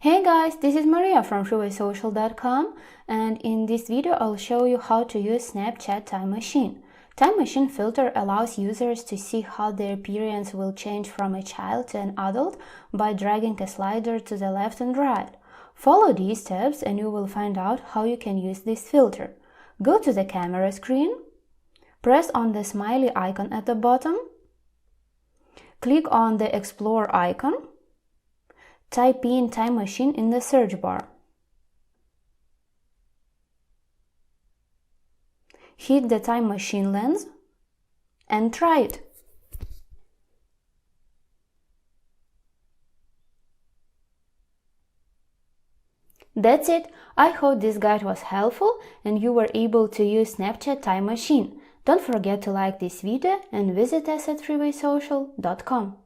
Hey guys, this is Maria from freewaysocial.com, and in this video I'll show you how to use Snapchat Time Machine. Time Machine filter allows users to see how their appearance will change from a child to an adult by dragging a slider to the left and right. Follow these steps and you will find out how you can use this filter. Go to the camera screen, press on the smiley icon at the bottom, click on the Explore icon, type in Time Machine in the search bar. Hit the Time Machine lens and try it. That's it. I hope this guide was helpful and you were able to use Snapchat Time Machine. Don't forget to like this video and visit us at freewaysocial.com.